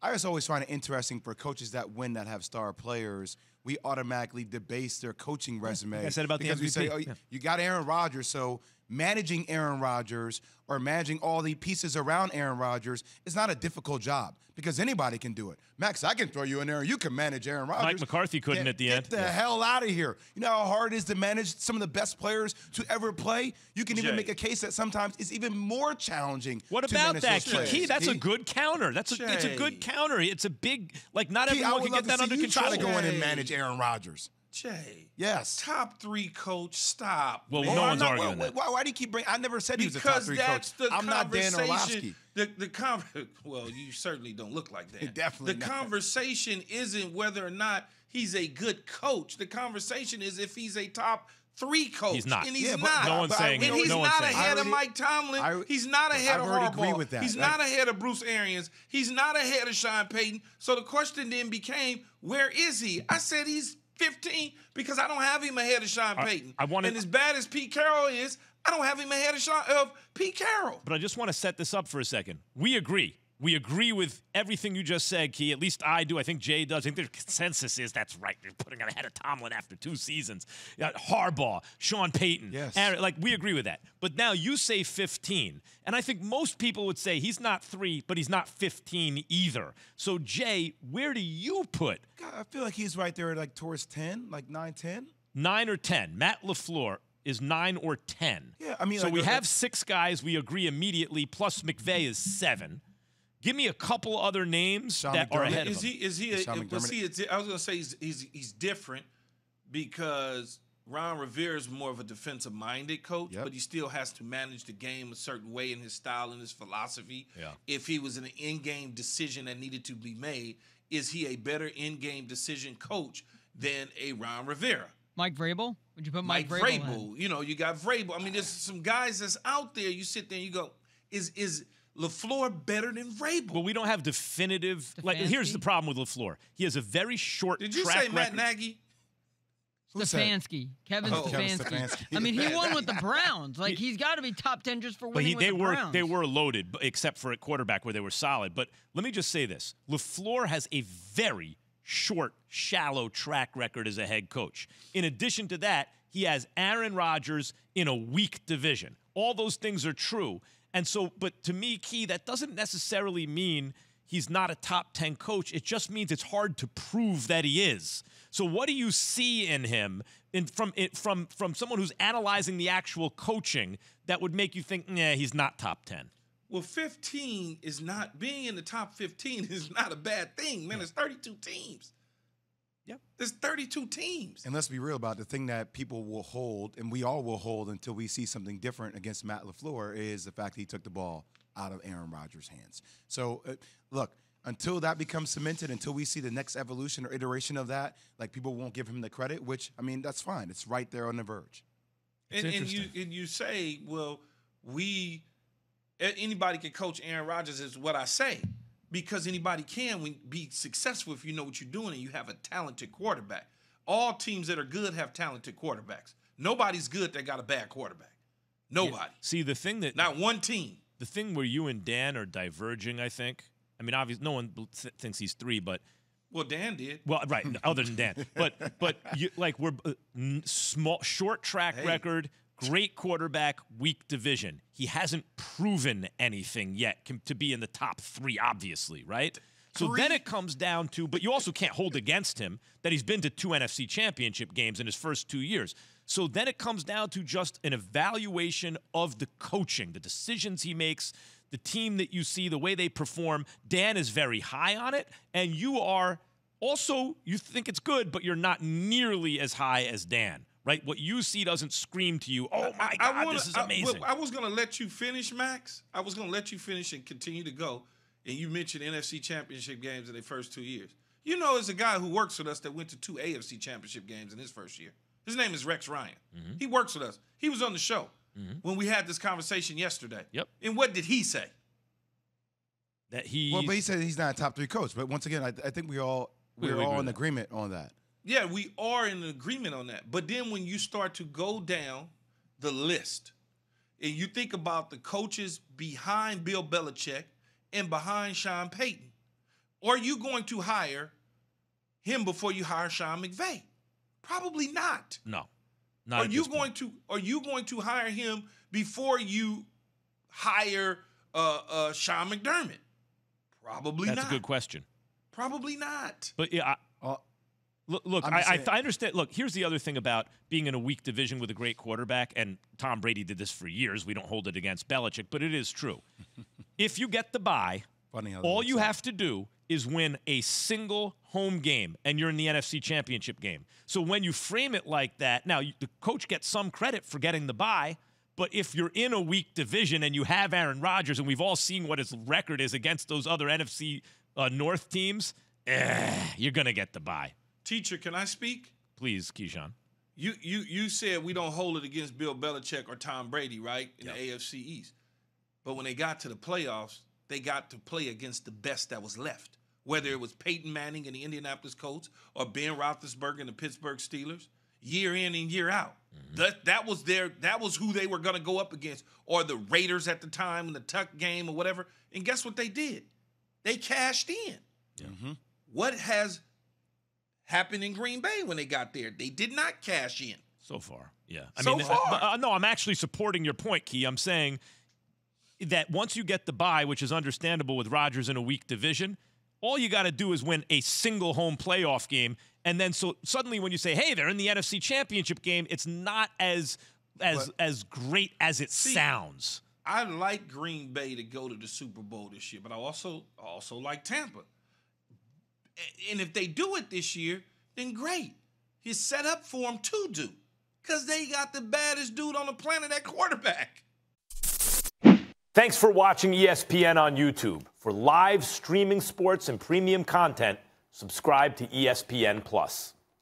I just always find it interesting for coaches that win that have star players. We automatically debase their coaching resume. Like I said about the MVP. We say, oh, you got Aaron Rodgers, so managing Aaron Rodgers or managing all the pieces around Aaron Rodgers is not a difficult job because anybody can do it. Max, I can throw you in there and you can manage Aaron Rodgers. Mike McCarthy couldn't at the end. Get the hell out of here. You know how hard it is to manage some of the best players to ever play? You can even make a case that sometimes it's even more challenging. What to about manage that, those players. Key? That's a good counter. It's a good counter. It's a big, like, not everyone can get that under control. Try to go in and manage Aaron Rodgers. Jay. Yes. Top 3 coach, stop. Well, no one's arguing that. Why do you keep bringing? I never said he was a top 3 coach. I'm not Dan Orlovsky. Well, you certainly don't look like that. Definitely The not. conversation isn't whether or not he's a good coach. The conversation is if he's a top 3 coach. He's not. And he's not. No one's saying And he's no not saying ahead of Mike Tomlin. He's not ahead of Harbaugh. Agree with that. He's not ahead of Bruce Arians. He's not ahead of Sean Payton. So the question then became, where is he? I said he's 15 because I don't have him ahead of Sean Payton. And as bad as Pete Carroll is, I don't have him ahead of Pete Carroll. But I just want to set this up for a second. We agree. We agree with everything you just said, Key. At least I do. I think Jay does. I think the consensus is that's right. They're putting him ahead of Tomlin after 2 seasons. Harbaugh, Sean Payton. Yes. Aaron, like, we agree with that. But now you say 15. And I think most people would say he's not 3, but he's not 15 either. So, Jay, where do you put? God, I feel like he's right there like towards 10, like 9, 10. 9 or 10. Matt LaFleur is 9 or 10. Yeah, I mean, so like, we have 6 guys we agree immediately, plus McVay is 7. Give me a couple other names that are ahead of him. I was going to say he's different because Ron Rivera is more of a defensive-minded coach, but he still has to manage the game a certain way in his style and his philosophy. Yeah. If he was an in-game decision that needed to be made, is he a better in-game decision coach than a Ron Rivera? Mike Vrabel? Would you put Mike Vrabel? You know, you got Vrabel. I mean, there's some guys that's out there. You sit there and you go, is LaFleur better than Vrabel? Well, we don't have definitive. Like, here's the problem with LaFleur. He has a very short Did you track say record. Matt Nagy? Stefanski. Kevin Stefanski. I mean, he won with the Browns. Like, he's got to be top 10 just for winning with the Browns. They were loaded, except for at quarterback where they were solid. But let me just say this. LaFleur has a very short, shallow track record as a head coach. In addition to that, he has Aaron Rodgers in a weak division. All those things are true. And so, but to me, Key, that doesn't necessarily mean he's not a top 10 coach. It just means it's hard to prove that he is. So what do you see in him from someone who's analyzing the actual coaching that would make you think, nah, he's not top 10? Well, 15 is not, being in the top 15 is not a bad thing, man. There's 32 teams. Yep. There's 32 teams. And let's be real about it. The thing that people will hold, and we all will hold until we see something different against Matt LaFleur, is the fact that he took the ball out of Aaron Rodgers' hands. So, look, until that becomes cemented, until we see the next evolution or iteration of that, like, people won't give him the credit, which, I mean, that's fine. It's right there on the verge. And you say, well, anybody can coach Aaron Rodgers is what I say. Because anybody can be successful if you know what you're doing and you have a talented quarterback. All teams that are good have talented quarterbacks. Nobody's good that got a bad quarterback. Nobody. Yeah. See, the thing that... Not one team. The thing where you and Dan are diverging, I think. I mean, obviously, no one thinks he's 3, but... Well, Dan did. Well, right, other than Dan. But we're short track record, great quarterback, weak division. He hasn't proven anything yet to be in the top 3, obviously, right? So then it comes down to, but you also can't hold against him that he's been to 2 NFC championship games in his first 2 years. So then it comes down to just an evaluation of the coaching, the decisions he makes, the team that you see, the way they perform. Dan is very high on it, and you are also, you think it's good, but you're not nearly as high as Dan. Right? What you see doesn't scream to you, oh, my God, this is amazing. I was going to let you finish, Max. I was going to let you finish and continue to go. And you mentioned NFC championship games in their first 2 years. You know, there's a guy who works with us that went to 2 AFC championship games in his first year. His name is Rex Ryan. Mm-hmm. He works with us. He was on the show when we had this conversation yesterday. Yep. And what did he say? That he... Well, but he said he's not a top 3 coach. But once again, I think we're all in agreement on that. Yeah, we are in agreement on that. But then when you start to go down the list and you think about the coaches behind Bill Belichick and behind Sean Payton, Or are you going to hire him before you hire Sean McVay? Probably not. No. Not at this point. Are you going to hire him before you hire Sean McDermott? Probably not. That's a good question. Probably not. But yeah, look, I understand. Look, here's the other thing about being in a weak division with a great quarterback, and Tom Brady did this for years. We don't hold it against Belichick, but it is true. If you get the bye, all you have to do is win a single home game, and you're in the NFC Championship game. So when you frame it like that, now the coach gets some credit for getting the bye, but if you're in a weak division and you have Aaron Rodgers, and we've all seen what his record is against those other NFC North teams, you're going to get the bye. Teacher, can I speak? Please, Keyshawn. You said we don't hold it against Bill Belichick or Tom Brady, right, in the AFC East. But when they got to the playoffs, they got to play against the best that was left, whether it was Peyton Manning and the Indianapolis Colts or Ben Roethlisberger and the Pittsburgh Steelers, year in and year out. Mm-hmm. That was who they were going to go up against, or the Raiders at the time in the Tuck game or whatever. And guess what they did? They cashed in. Yeah. Mm-hmm. What has happened in Green Bay when they got there? They did not cash in. So far, yeah. No, I'm actually supporting your point, Key. I'm saying that once you get the bye, which is understandable with Rodgers in a weak division, all you got to do is win a single home playoff game. And then so suddenly when you say, hey, they're in the NFC Championship game, it's not as great as it sounds. I like Green Bay to go to the Super Bowl this year, but I also like Tampa. And if they do it this year, then great. It's set up for them to do, because they got the baddest dude on the planet at quarterback. Thanks for watching ESPN on YouTube. For live streaming sports and premium content, subscribe to ESPN+.